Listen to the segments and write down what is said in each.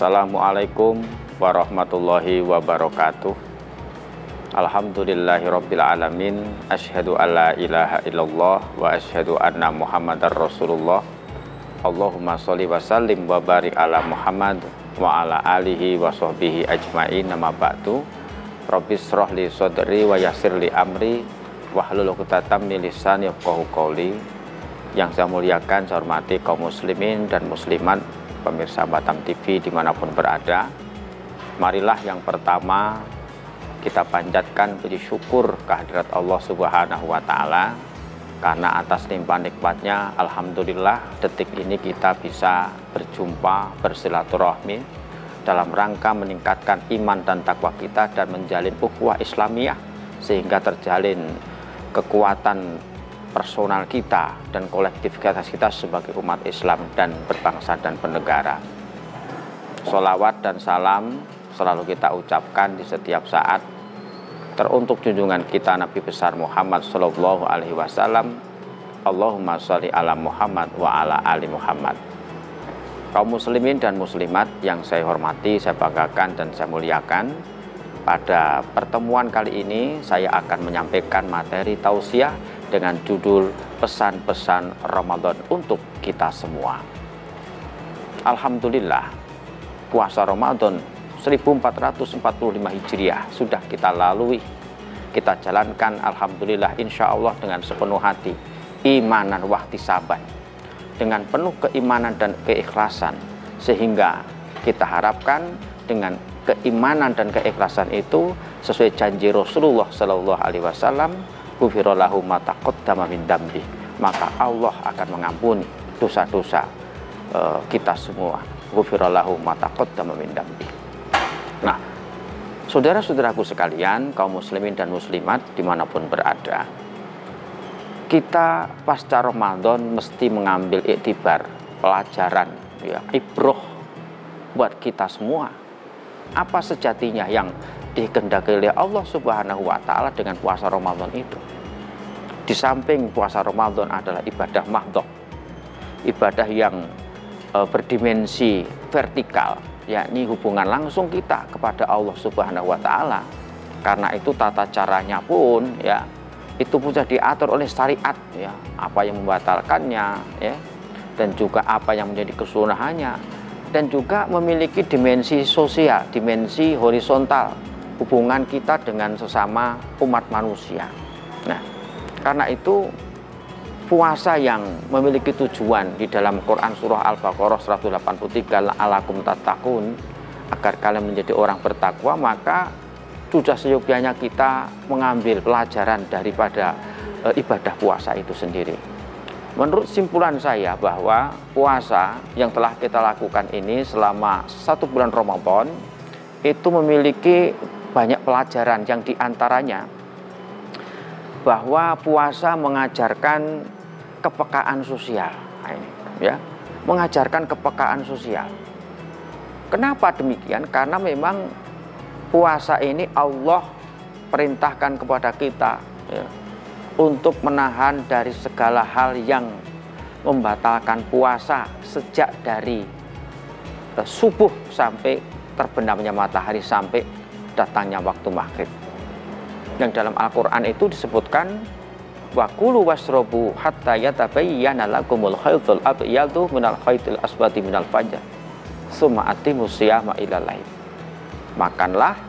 Assalamualaikum warahmatullahi wabarakatuh. Alhamdulillahirabbil alamin. Asyhadu alla ilaha illallah wa asyhadu anna Muhammadar Rasulullah. Allahumma sholli wa sallim wa barik ala Muhammad wa ala alihi wa sahbihi ajmain. Nama ba'du. Rabbis shrah li sadri wa yassir li amri wahlul 'uqdatam min lisani yafqahu qawli. Yang saya muliakan, saya hormati kaum muslimin dan muslimat, pemirsa Batam TV dimanapun berada. Marilah yang pertama kita panjatkan puji syukur kehadirat Allah Subhanahu wa Ta'ala, karena atas limpahan nikmatnya alhamdulillah detik ini kita bisa berjumpa, bersilaturahmi dalam rangka meningkatkan iman dan takwa kita dan menjalin ukhuwah Islamiyah, sehingga terjalin kekuatan personal kita dan kolektivitas kita sebagai umat Islam dan berbangsa dan bernegara. Sholawat dan salam selalu kita ucapkan di setiap saat teruntuk junjungan kita Nabi besar Muhammad Sallallahu Alaihi Wasallam. Allahumma sholli ala Muhammad wa ala ali Muhammad. Kaum muslimin dan muslimat yang saya hormati, saya banggakan dan saya muliakan, pada pertemuan kali ini saya akan menyampaikan materi tausiah dengan judul pesan-pesan Ramadan untuk kita semua. Alhamdulillah, puasa Ramadan 1445 Hijriah sudah kita lalui, kita jalankan alhamdulillah insya Allah dengan sepenuh hati, imanan wahtisaban, dengan penuh keimanan dan keikhlasan, sehingga kita harapkan dengan keimanan dan keikhlasan itu sesuai janji Rasulullah Sallallahu Alaihi Wasallam, ghufirallahu ma taqaddama min dambi, maka Allah akan mengampuni dosa-dosa kita semua. Ghufirallahu ma taqaddama min dambi. Nah, saudara-saudaraku sekalian, kaum muslimin dan muslimat dimanapun berada, kita pasca Ramadan mesti mengambil iktibar, pelajaran, ya, ibroh buat kita semua. Apa sejatinya yang dikehendaki oleh Allah Subhanahu wa Ta'ala dengan puasa Ramadan itu? Di samping puasa Ramadan adalah ibadah mahdhah, ibadah yang berdimensi vertikal, yakni hubungan langsung kita kepada Allah Subhanahu wa Ta'ala. Karena itu tata caranya pun ya itu sudah diatur oleh syariat, ya, apa yang membatalkannya, ya, dan juga apa yang menjadi kesunahannya, dan juga memiliki dimensi sosial, dimensi horizontal, hubungan kita dengan sesama umat manusia. Nah, karena itu puasa yang memiliki tujuan di dalam Quran surah Al-Baqarah 183, la'alakum tattaqun, agar kalian menjadi orang bertakwa, maka sudah seyogyanya kita mengambil pelajaran daripada ibadah puasa itu sendiri. Menurut simpulan saya bahwa puasa yang telah kita lakukan ini selama 1 bulan Ramadan itu memiliki banyak pelajaran, yang diantaranya bahwa puasa mengajarkan kepekaan sosial. Nah, ini, ya, mengajarkan kepekaan sosial. Kenapa demikian? Karena memang puasa ini Allah perintahkan kepada kita, ya, untuk menahan dari segala hal yang membatalkan puasa sejak dari subuh sampai terbenamnya matahari, sampai datangnya waktu maghrib. Yang dalam Al-Quran itu disebutkan wa kulu washrabu hatta yatabayyana lakumul khaytul abyadu minal khaytil aswadi minal fajr tsumma atimus siyama ilal lail. Makanlah,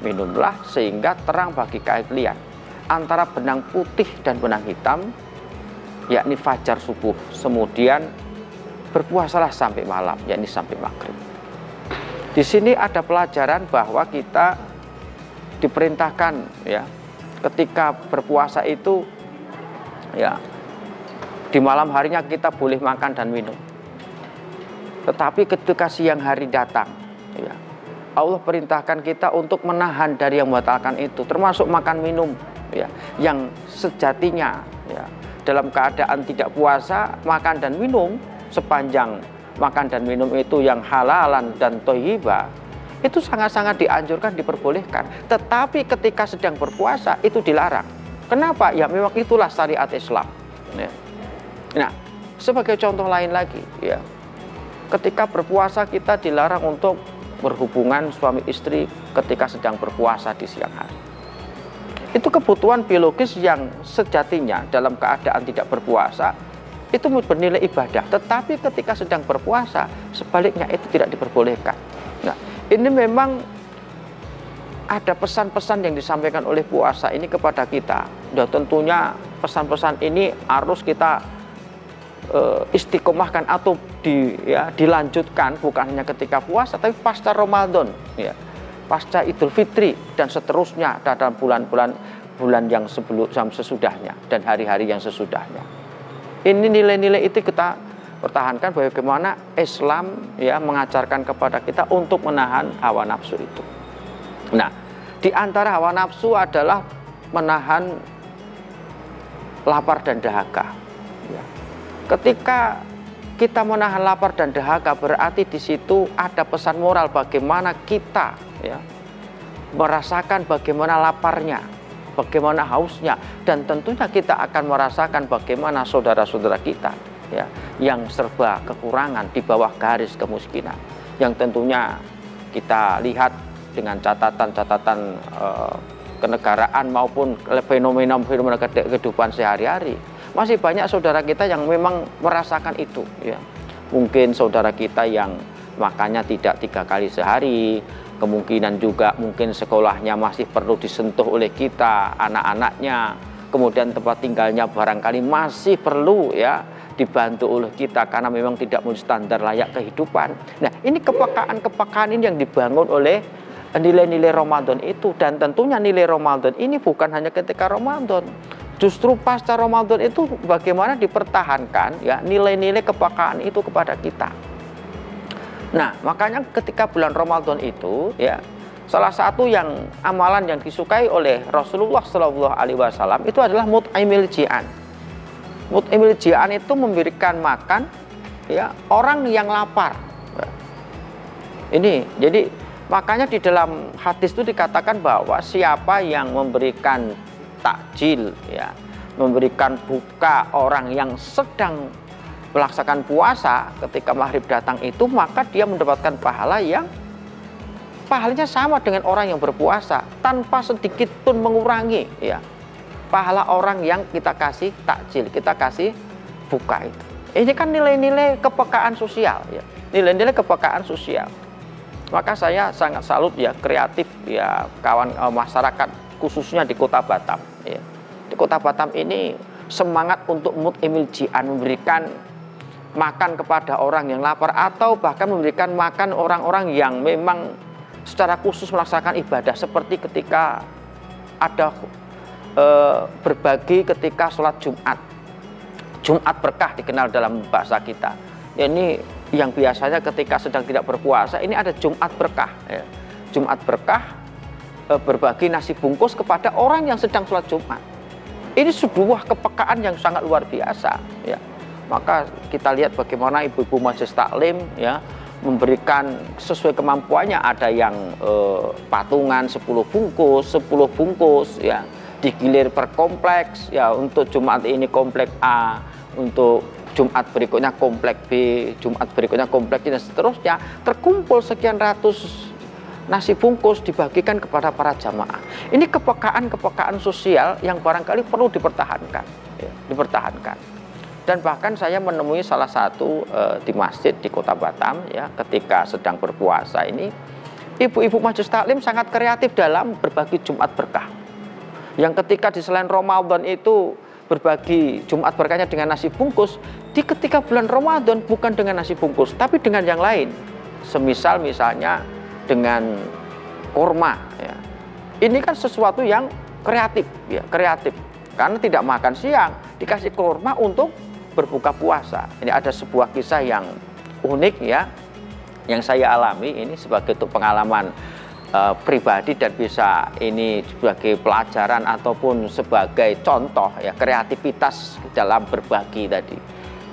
minumlah sehingga terang bagi kalian antara benang putih dan benang hitam, yakni fajar subuh, kemudian berpuasalah sampai malam, yakni sampai maghrib. Di sini ada pelajaran bahwa kita diperintahkan, ya, ketika berpuasa itu, ya, di malam harinya kita boleh makan dan minum. Tetapi ketika siang hari datang, ya, Allah perintahkan kita untuk menahan dari yang membatalkan itu, termasuk makan minum, ya, yang sejatinya, ya, dalam keadaan tidak puasa, makan dan minum, sepanjang makan dan minum itu yang halalan dan thayyibah, itu sangat-sangat dianjurkan, diperbolehkan. Tetapi ketika sedang berpuasa itu dilarang. Kenapa? Ya memang itulah syariat Islam, ya. Nah, sebagai contoh lain lagi, ya, Ketika berpuasa kita dilarang untuk berhubungan suami istri ketika sedang berpuasa di siang hari. Itu kebutuhan biologis yang sejatinya dalam keadaan tidak berpuasa itu bernilai ibadah. Tetapi ketika sedang berpuasa, sebaliknya itu tidak diperbolehkan. Nah, ini memang ada pesan-pesan yang disampaikan oleh puasa ini kepada kita. Dan tentunya pesan-pesan ini harus kita istiqomahkan atau dilanjutkan bukan hanya ketika puasa, tapi pasca Ramadan, ya, pasca Idul Fitri dan seterusnya dalam bulan yang sesudahnya dan hari-hari yang sesudahnya. Ini nilai-nilai itu kita pertahankan, bagaimana Islam ya mengajarkan kepada kita untuk menahan hawa nafsu itu. Nah, di antara hawa nafsu adalah menahan lapar dan dahaga. Ya. Ketika kita menahan lapar dan dahaga, berarti di situ ada pesan moral bagaimana kita ya merasakan bagaimana laparnya, bagaimana hausnya, dan tentunya kita akan merasakan bagaimana saudara-saudara kita ya yang serba kekurangan di bawah garis kemiskinan, yang tentunya kita lihat dengan catatan-catatan kenegaraan maupun fenomena-fenomena kehidupan sehari-hari. Masih banyak saudara kita yang memang merasakan itu ya. Mungkin saudara kita yang makannya tidak 3 kali sehari, kemungkinan juga mungkin sekolahnya masih perlu disentuh oleh kita, anak-anaknya, kemudian tempat tinggalnya barangkali masih perlu ya dibantu oleh kita karena memang tidak memenuhi standar layak kehidupan. Nah, ini kepekaan ini yang dibangun oleh nilai-nilai Ramadan itu, dan tentunya nilai Ramadan ini bukan hanya ketika Ramadan. Justru pasca Ramadan itu bagaimana dipertahankan ya nilai-nilai kepekaan itu kepada kita. Nah, makanya ketika bulan Ramadan itu ya salah satu yang amalan yang disukai oleh Rasulullah SAW itu adalah mut'imil ji'an. Mut'imil ji'an itu memberikan makan ya orang yang lapar. Ini jadi makanya di dalam hadis itu dikatakan bahwa siapa yang memberikan takjil ya, memberikan buka orang yang sedang melaksanakan puasa ketika maghrib datang itu, maka dia mendapatkan pahala yang pahalanya sama dengan orang yang berpuasa tanpa sedikit pun mengurangi ya pahala orang yang kita kasih takjil, kita kasih buka itu. Ini kan nilai-nilai kepekaan sosial ya, nilai-nilai kepekaan sosial. Maka saya sangat salut ya kreatif ya kawan masyarakat khususnya di Kota Batam ya. Di Kota Batam ini semangat untuk mut'imil ji'an, memberikan makan kepada orang yang lapar atau bahkan memberikan makan orang-orang yang memang secara khusus melaksanakan ibadah, seperti ketika ada berbagi ketika sholat Jumat. Jumat berkah dikenal dalam bahasa kita. Ya, ini yang biasanya ketika sedang tidak berpuasa ini ada Jumat berkah ya. Jumat berkah berbagi nasi bungkus kepada orang yang sedang sholat Jumat. Ini sebuah kepekaan yang sangat luar biasa ya. Maka kita lihat bagaimana ibu-ibu majelis taklim ya memberikan sesuai kemampuannya, ada yang patungan 10 bungkus ya, digilir per kompleks ya, untuk Jumat ini kompleks A, untuk Jumat berikutnya kompleks B, Jumat berikutnya kompleks dan seterusnya, terkumpul sekian ratus nasi bungkus dibagikan kepada para jamaah. Ini kepekaan sosial yang barangkali perlu dipertahankan ya, dipertahankan. Dan bahkan saya menemui salah satu di masjid di Kota Batam ya, ketika sedang berpuasa ini ibu-ibu majelis taklim sangat kreatif dalam berbagi Jumat berkah. Yang ketika di selain Ramadan itu berbagi Jumat berkahnya dengan nasi bungkus, di ketika bulan Ramadan bukan dengan nasi bungkus tapi dengan yang lain. Semisal misalnya dengan kurma ya. Ini kan sesuatu yang kreatif ya, kreatif. Karena tidak makan siang, dikasih kurma untuk berbuka puasa. Ini ada sebuah kisah yang unik ya, yang saya alami ini sebagai pengalaman pribadi, dan bisa ini sebagai pelajaran ataupun sebagai contoh ya kreativitas dalam berbagi tadi.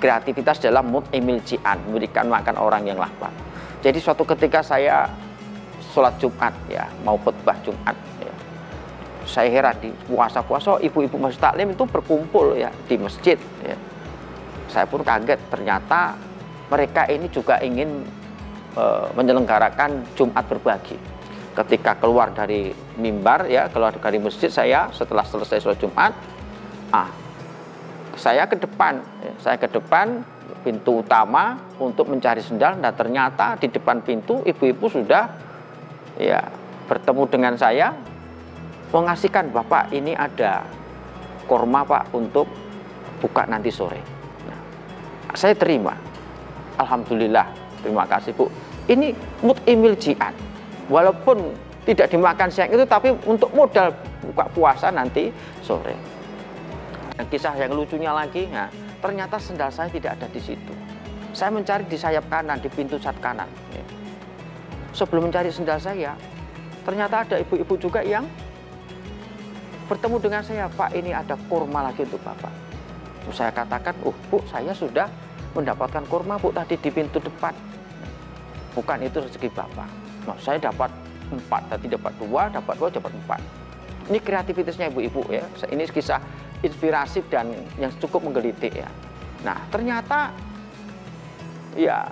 Kreativitas dalam mut'imil ji'an, memberikan makan orang yang lapar. Jadi suatu ketika saya sholat Jumat ya, mau khutbah Jumat ya. Saya heran di puasa-puasa ibu-ibu majelis taklim itu berkumpul ya di masjid ya. Saya pun kaget, ternyata mereka ini juga ingin menyelenggarakan Jumat berbagi. Ketika keluar dari mimbar, ya, keluar dari masjid, saya setelah selesai sholat Jumat, saya ke depan, pintu utama untuk mencari sendal, dan ternyata di depan pintu ibu-ibu sudah ya bertemu dengan saya, mengasihkan, Bapak ini ada kurma Pak untuk buka nanti sore. Nah, saya terima, alhamdulillah, terima kasih Bu. Ini mut'imil ji'an, walaupun tidak dimakan siang itu, tapi untuk modal buka puasa nanti sore. Kisah yang lucunya lagi, nah, ternyata sendal saya tidak ada di situ. Saya mencari di sayap kanan, di pintu cat kanan. Sebelum mencari sendal saya, ternyata ada ibu-ibu juga yang bertemu dengan saya, Pak ini ada kurma lagi untuk Bapak. Saya katakan, Bu, saya sudah mendapatkan kurma Bu tadi di pintu depan. Bukan itu rezeki Bapak. Nah, saya dapat 4, tadi dapat 2, dapat 4. Ini kreativitasnya ibu-ibu ya. Ini kisah inspiratif dan yang cukup menggelitik ya. Nah, ternyata ya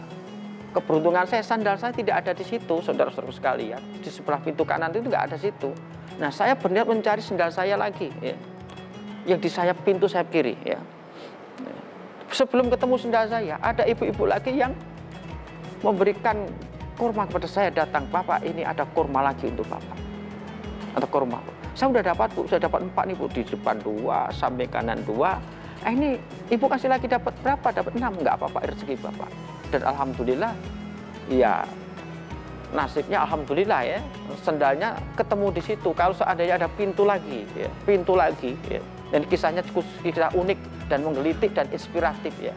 keberuntungan saya, sandal saya tidak ada di situ, saudara-saudara sekalian. Di sebelah pintu kanan itu nggak ada situ. Nah, saya berniat mencari sandal saya lagi ya, yang di sayap pintu sayap kiri ya. Sebelum ketemu sandal saya, ada ibu-ibu lagi yang memberikan kurma kepada saya, datang, Bapak ini ada kurma lagi untuk Bapak. Ada kurma. Saya sudah dapat Bu, saya dapat 4 nih Bu, di depan 2, samping kanan 2. Ini Ibu kasih lagi dapat berapa? Dapat 6, enggak apa-apa rezeki Bapak. Dan alhamdulillah, ya nasibnya alhamdulillah ya, sendalnya ketemu di situ. Kalau seandainya ada pintu lagi, ya, ya. Dan kisahnya cukup kisah unik dan menggelitik dan inspiratif ya.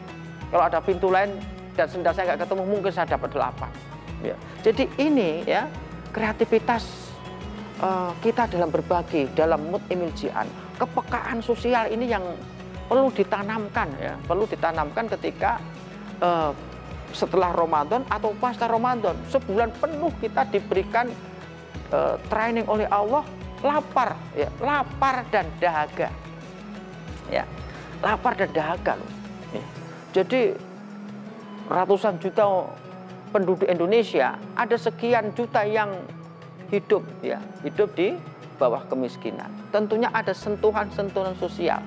Kalau ada pintu lain dan sendal saya nggak ketemu, mungkin saya dapat 8. Ya. Jadi ini ya kreativitas kita dalam berbagi, dalam mut'imil ji'an. Kepekaan sosial ini yang perlu ditanamkan ya, perlu ditanamkan ketika setelah Ramadan atau pasca Ramadan. Sebulan penuh kita diberikan training oleh Allah, lapar ya, lapar dan dahaga. Ya, lapar dan dahaga loh. Ya. Jadi ratusan juta penduduk Indonesia, ada sekian juta yang hidup di bawah kemiskinan. Tentunya ada sentuhan-sentuhan sosial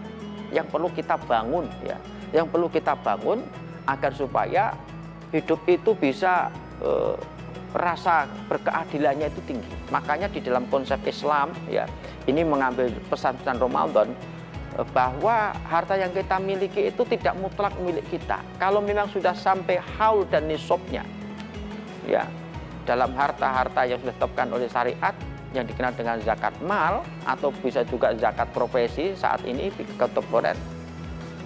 yang perlu kita bangun ya, yang perlu kita bangun agar supaya hidup itu bisa rasa berkeadilannya itu tinggi. Makanya di dalam konsep Islam ya, ini mengambil pesan-pesan Ramadan bahwa harta yang kita miliki itu tidak mutlak milik kita. Kalau memang sudah sampai haul dan nisabnya ya, dalam harta-harta yang sudah ditetapkan oleh syariat yang dikenal dengan zakat mal atau bisa juga zakat profesi saat ini kontemporer,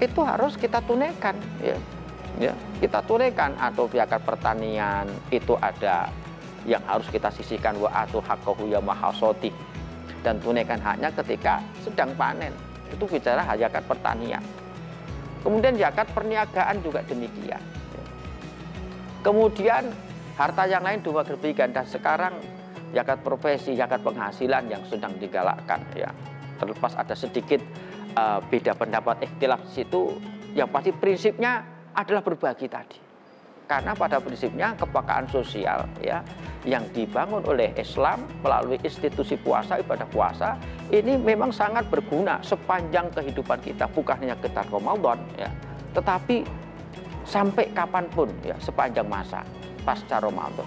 itu harus kita tunaikan ya. Ya, kita tunaikan. Atau zakat pertanian itu ada yang harus kita sisihkan, wa atu haqqahu yauma hasoti, dan tunaikan haknya ketika sedang panen. Itu bicara zakat pertanian. Kemudian zakat perniagaan juga demikian. Kemudian harta yang lain dua demikian, dan sekarang zakat profesi, zakat penghasilan yang sedang digalakkan ya. Terlepas ada sedikit beda pendapat, ikhtilaf di situ, yang pasti prinsipnya adalah berbagi tadi. Karena pada prinsipnya kepekaan sosial ya yang dibangun oleh Islam melalui institusi puasa, ibadah puasa, ini memang sangat berguna sepanjang kehidupan kita, bukan hanya ketika Ramadan ya, tetapi sampai kapanpun ya, sepanjang masa pasca Ramadan.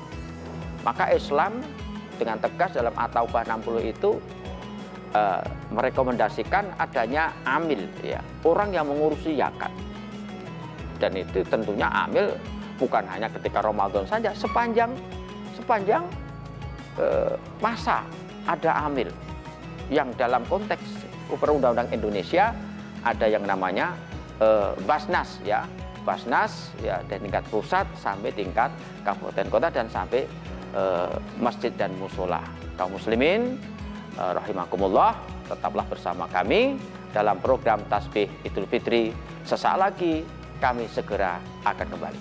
Maka Islam dengan tegas dalam At-Taubah 60 itu merekomendasikan adanya amil ya, orang yang mengurusi zakat. Dan itu tentunya amil bukan hanya ketika Ramadan saja, sepanjang masa ada amil. Yang dalam konteks perundang-undang Indonesia ada yang namanya Basnas ya. Basnas ya, dari tingkat pusat sampai tingkat kabupaten kota dan sampai masjid dan musola. Kaum muslimin rahimakumullah, tetaplah bersama kami dalam program Tasbih Idul Fitri. Sesaat lagi kami segera akan kembali.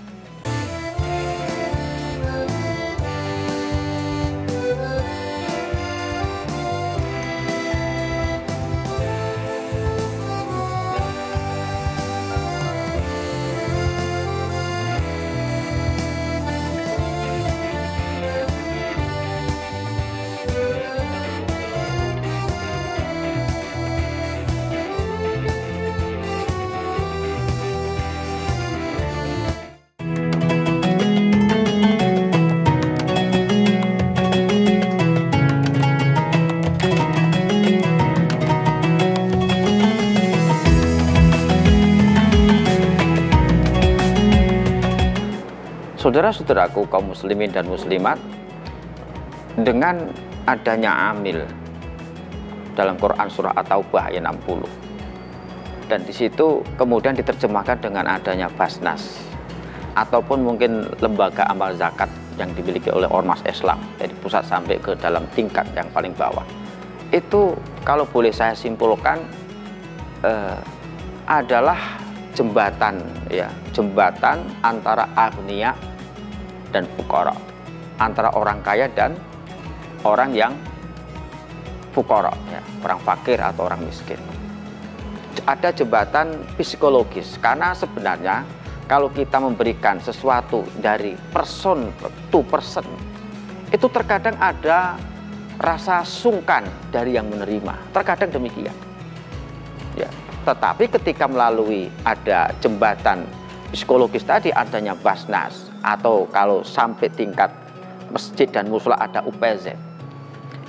Saudara-saudaraku kaum muslimin dan muslimat, dengan adanya amil dalam Quran surah At-Taubah ayat 60, dan di situ kemudian diterjemahkan dengan adanya Basnas ataupun mungkin lembaga amal zakat yang dimiliki oleh ormas Islam dari pusat sampai ke dalam tingkat yang paling bawah, itu kalau boleh saya simpulkan adalah jembatan, ya, jembatan antara agniya dan fukara, antara orang kaya dan orang yang fukara, ya, orang fakir atau orang miskin. Ada jembatan psikologis, karena sebenarnya kalau kita memberikan sesuatu dari person to person, itu terkadang ada rasa sungkan dari yang menerima, terkadang demikian, ya. Tetapi ketika melalui ada jembatan psikologis tadi, adanya Basnas, atau kalau sampai tingkat masjid dan musola ada UPZ,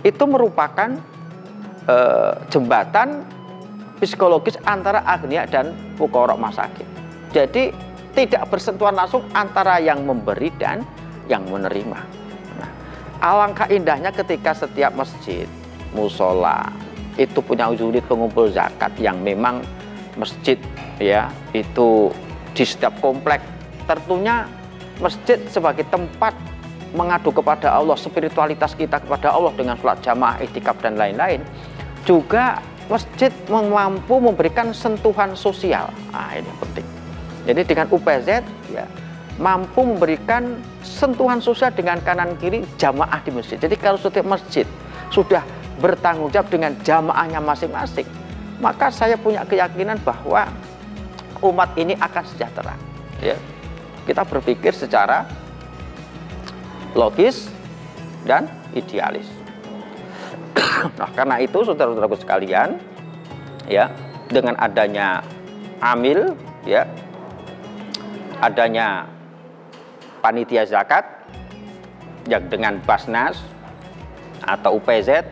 itu merupakan jembatan psikologis antara agniya dan fuqara masakin. Jadi tidak bersentuhan langsung antara yang memberi dan yang menerima. Nah, alangkah indahnya ketika setiap masjid, musola itu punya unit pengumpul zakat, yang memang masjid, ya, itu di setiap komplek. Tentunya masjid sebagai tempat mengadu kepada Allah, spiritualitas kita kepada Allah dengan sholat jamaah, iktikaf dan lain-lain. Juga masjid mampu memberikan sentuhan sosial. Nah, ini penting. Jadi dengan UPZ, ya, mampu memberikan sentuhan sosial dengan kanan kiri jamaah di masjid. Jadi kalau setiap masjid sudah bertanggung jawab dengan jamaahnya masing-masing, maka saya punya keyakinan bahwa umat ini akan sejahtera, ya. Kita berpikir secara logis dan idealis. Nah, karena itu saudara-saudaraku sekalian, ya, dengan adanya amil, ya, adanya panitia zakat yang dengan Basnas atau UPZ,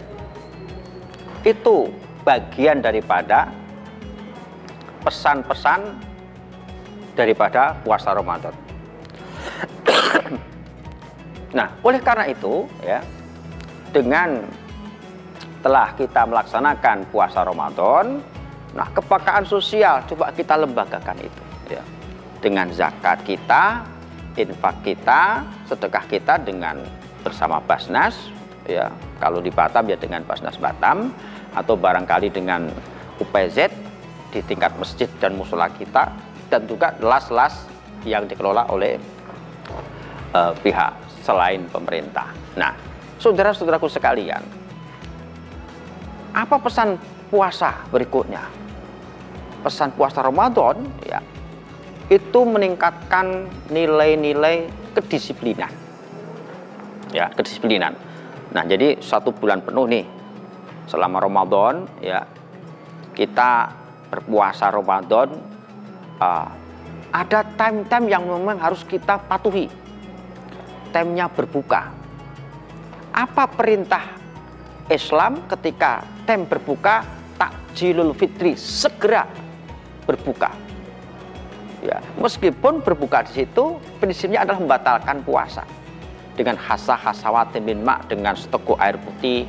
itu bagian daripada pesan-pesan daripada puasa Ramadan. Nah, oleh karena itu, ya, dengan telah kita melaksanakan puasa Ramadan, nah, kepekaan sosial coba kita lembagakan itu, ya, dengan zakat kita, infak kita, sedekah kita dengan bersama Basnas, ya, kalau di Batam ya dengan Basnas Batam, atau barangkali dengan UPZ di tingkat masjid dan musola kita, dan juga las-las yang dikelola oleh pihak selain pemerintah. Nah, saudara-saudaraku sekalian, apa pesan puasa berikutnya? Pesan puasa Ramadan, ya, itu meningkatkan nilai-nilai kedisiplinan, ya, kedisiplinan. Nah, jadi 1 bulan penuh nih selama Ramadan, ya, kita berpuasa Ramadan, ada time-time yang memang harus kita patuhi. Time-nya berbuka. Apa perintah Islam ketika time berbuka? Takjilul fitri, segera berbuka. Ya, meskipun berbuka di situ prinsipnya adalah membatalkan puasa dengan hasah-hasawatin min ma', dengan seteguk air putih,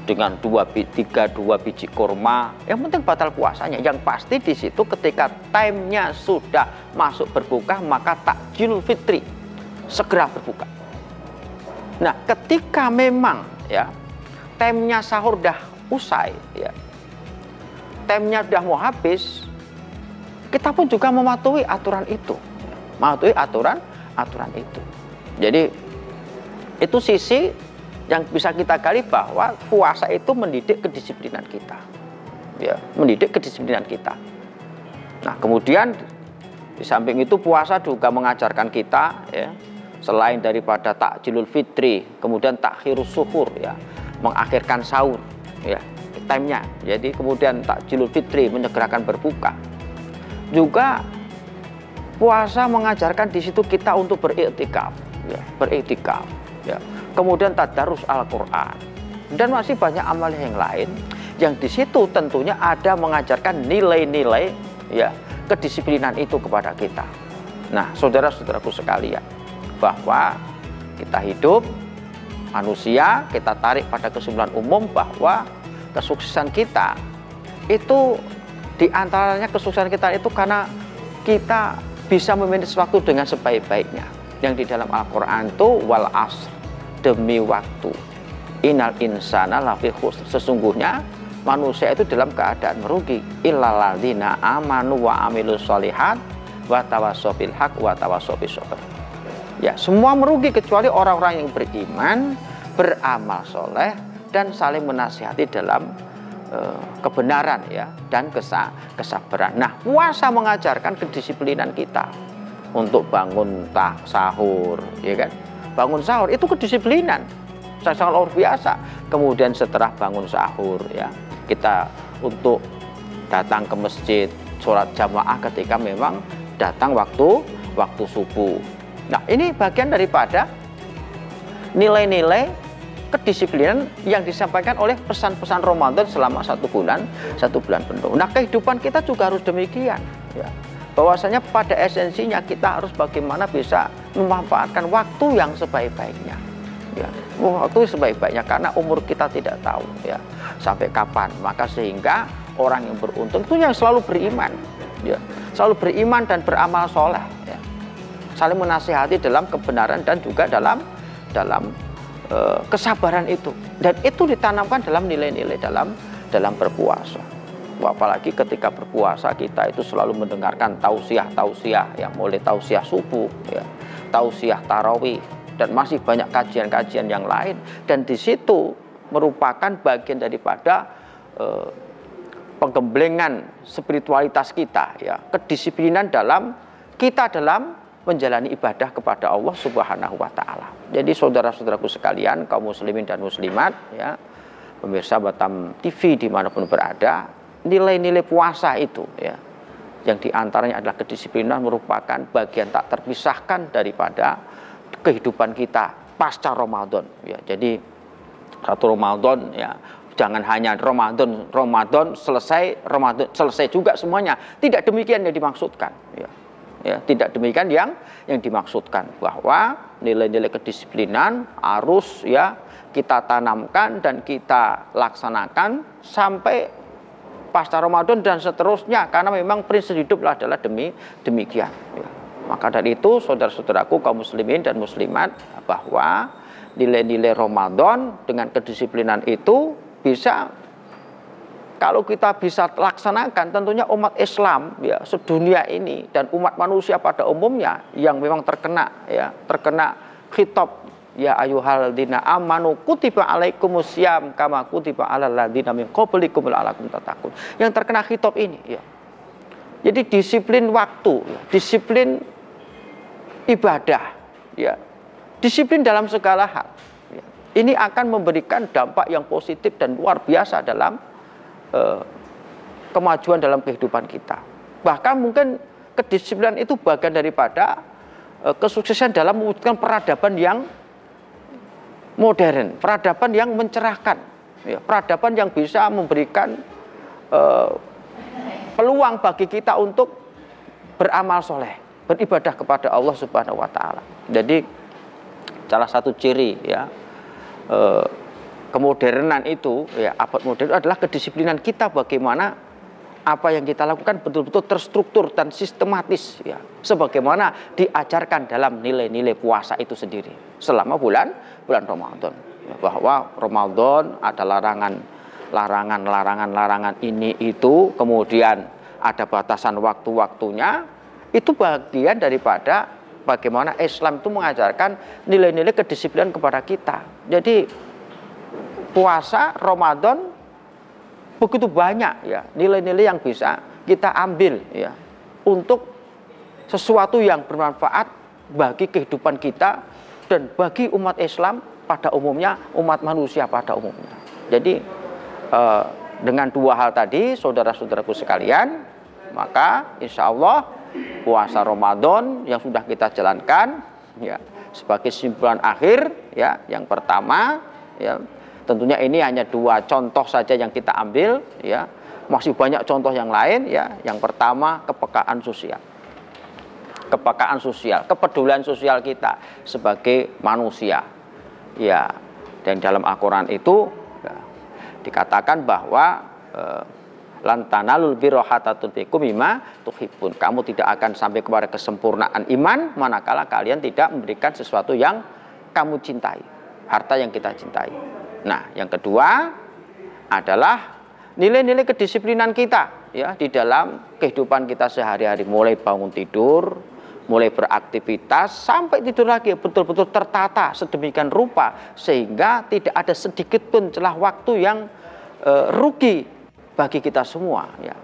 dengan 2 biji kurma, yang penting batal puasanya. Yang pasti di situ ketika time-nya sudah masuk berbuka, maka takjilul fitri, segera berbuka. Nah, ketika memang, ya, time-nya sahur dah usai, ya, time-nya sudah mau habis, kita pun juga mematuhi aturan itu, mematuhi aturan itu. Jadi itu sisi yang bisa kita gali, bahwa puasa itu mendidik kedisiplinan kita, ya, mendidik kedisiplinan kita. Nah, kemudian di samping itu puasa juga mengajarkan kita, ya, selain daripada takjilul fitri, kemudian takhirus suhur, ya, mengakhirkan sahur, ya, time-nya. Jadi kemudian takjilul fitri, menyegerakan berbuka. Juga puasa mengajarkan di situ kita untuk beriktikaf, ya, beriktikaf, ya. Kemudian tadarus Al-Quran, dan masih banyak amal yang lain yang di situ tentunya ada mengajarkan nilai-nilai, ya, kedisiplinan itu kepada kita. Nah, saudara-saudaraku sekalian, bahwa kita hidup manusia, kita tarik pada kesimpulan umum bahwa kesuksesan kita itu diantaranya kesuksesan kita itu karena kita bisa memanage waktu dengan sebaik-baiknya. Yang di dalam Al-Quran itu wal asr, demi waktu, innal insana lafi khusr, sesungguhnya manusia itu dalam keadaan merugi, illal ladzina amanu wa amilus sholihat wa tawassaw bil haq wa tawassaw bis sabr. Ya, semua merugi kecuali orang-orang yang beriman, beramal soleh, dan saling menasihati dalam kebenaran ya, dan kesabaran. Nah, puasa mengajarkan kedisiplinan kita untuk bangun sahur, ya kan? Bangun sahur itu kedisiplinan sangat luar biasa. Kemudian setelah bangun sahur ya, kita untuk datang ke masjid, sholat jamaah ketika memang datang waktu subuh. Nah, ini bagian daripada nilai-nilai kedisiplinan yang disampaikan oleh pesan-pesan Ramadan selama satu bulan penuh. Nah, kehidupan kita juga harus demikian ya. Bahwasanya pada esensinya kita harus bagaimana bisa memanfaatkan waktu yang sebaik-baiknya ya. Waktu sebaik-baiknya karena umur kita tidak tahu ya sampai kapan. Maka sehingga orang yang beruntung itu yang selalu beriman ya, selalu beriman dan beramal soleh ya. Saling menasihati dalam kebenaran dan juga dalam kesabaran itu, dan itu ditanamkan dalam nilai-nilai dalam berpuasa. Apalagi ketika berpuasa kita itu selalu mendengarkan tausiah ya, mulai tausiah subuh ya, tausiah tarawih, dan masih banyak kajian-kajian yang lain, dan di situ merupakan bagian daripada penggemblengan spiritualitas kita ya, kedisiplinan dalam menjalani ibadah kepada Allah Subhanahu wa Ta'ala. Jadi saudara-saudaraku sekalian, kaum muslimin dan muslimat ya, pemirsa Batam TV dimanapun berada, nilai-nilai puasa itu ya, yang diantaranya adalah kedisiplinan, merupakan bagian tak terpisahkan daripada kehidupan kita pasca Ramadan ya. Jadi satu Ramadan ya, jangan hanya Ramadan selesai juga semuanya. Tidak demikian yang dimaksudkan ya. Ya, tidak demikian yang dimaksudkan, bahwa nilai-nilai kedisiplinan harus ya kita tanamkan dan kita laksanakan sampai pasca Ramadan dan seterusnya, karena memang prinsip hidup adalah demikian ya. Maka dari itu saudara-saudaraku kaum muslimin dan muslimat, bahwa nilai-nilai Ramadan dengan kedisiplinan itu bisa, kalau kita bisa laksanakan, tentunya umat Islam ya sedunia ini dan umat manusia pada umumnya yang memang terkena khitab ya ayyuhalladzina amanu kutiba alaikumusiyam kama kutiba alal ladzina min qablikum la'allakum tattaqun. Yang terkena khitab ini ya. Jadi disiplin waktu, disiplin ibadah ya, disiplin dalam segala hal ya. Ini akan memberikan dampak yang positif dan luar biasa dalam kemajuan dalam kehidupan kita. Bahkan mungkin kedisiplinan itu bagian daripada kesuksesan dalam mewujudkan peradaban yang modern, peradaban yang mencerahkan ya, peradaban yang bisa memberikan peluang bagi kita untuk beramal soleh, beribadah kepada Allah Subhanahu wa Ta'ala. Jadi salah satu ciri ya kemodernan itu ya, abad modern adalah kedisiplinan kita, bagaimana apa yang kita lakukan betul-betul terstruktur dan sistematis ya, sebagaimana diajarkan dalam nilai-nilai puasa itu sendiri selama bulan Ramadan ya, bahwa Ramadan ada larangan ini itu, kemudian ada batasan waktu-waktunya. Itu bagian daripada bagaimana Islam itu mengajarkan nilai-nilai kedisiplinan kepada kita. Jadi puasa Ramadan begitu banyak ya nilai-nilai yang bisa kita ambil ya untuk sesuatu yang bermanfaat bagi kehidupan kita dan bagi umat Islam pada umumnya, umat manusia pada umumnya. Jadi dengan dua hal tadi saudara-saudaraku sekalian, maka insya Allah puasa Ramadan yang sudah kita jalankan ya, sebagai simpulan akhir ya, yang pertama ya, tentunya ini hanya dua contoh saja yang kita ambil ya, masih banyak contoh yang lain ya. Yang pertama, kepekaan sosial. kepekaan sosial, kepedulian sosial kita sebagai manusia. Ya, dan dalam Al-Quran itu ya, dikatakan bahwa lan tanalul birra hatta tunfiqu mimma tuhibbun. Kamu tidak akan sampai kepada kesempurnaan iman manakala kalian tidak memberikan sesuatu yang kamu cintai, harta yang kita cintai. Nah, yang kedua adalah nilai-nilai kedisiplinan kita ya di dalam kehidupan kita sehari-hari, mulai bangun tidur, mulai beraktivitas sampai tidur lagi, betul-betul tertata sedemikian rupa sehingga tidak ada sedikit pun celah waktu yang rugi bagi kita semua ya.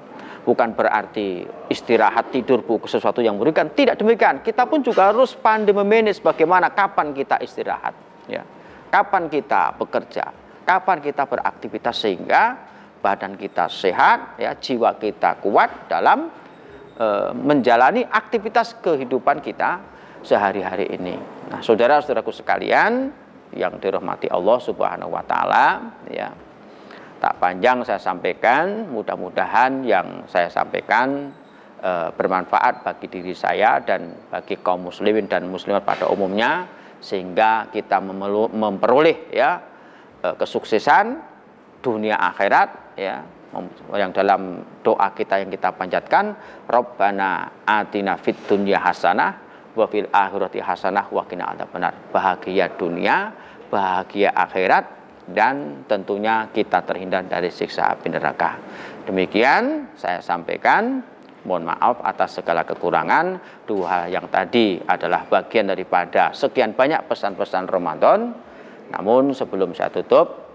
Bukan berarti istirahat tidur bukan sesuatu yang merugikan, tidak demikian. Kita pun juga harus pandai memanage bagaimana kapan kita istirahat ya. Kapan kita bekerja, kapan kita beraktivitas sehingga badan kita sehat ya, jiwa kita kuat dalam menjalani aktivitas kehidupan kita sehari-hari ini. Nah, saudara-saudaraku sekalian yang dirahmati Allah Subhanahu wa taala ya. Tak panjang saya sampaikan, mudah-mudahan yang saya sampaikan bermanfaat bagi diri saya dan bagi kaum muslimin dan muslimat pada umumnya, sehingga kita memperoleh ya kesuksesan dunia akhirat ya, yang dalam doa kita yang kita panjatkan, Rabbana atina fid dunya hasanah wa fil akhirati hasanah wa qina adzabannar. Bahagia dunia, bahagia akhirat, dan tentunya kita terhindar dari siksa api neraka. Demikian saya sampaikan. Mohon maaf atas segala kekurangan. Dua hal yang tadi adalah bagian daripada sekian banyak pesan-pesan Ramadan. Namun sebelum saya tutup,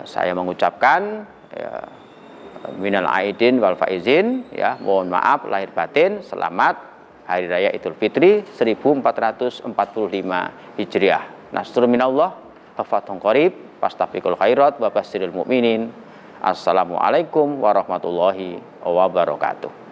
saya mengucapkan minal aidin wal faizin ya, mohon maaf lahir batin, selamat Hari Raya Idul Fitri 1445 Hijriah. Nasrun minallah wa fathun qarib, fastabiqul khairat wa basyiril mu'minin. Assalamualaikum warahmatullahi wabarakatuh.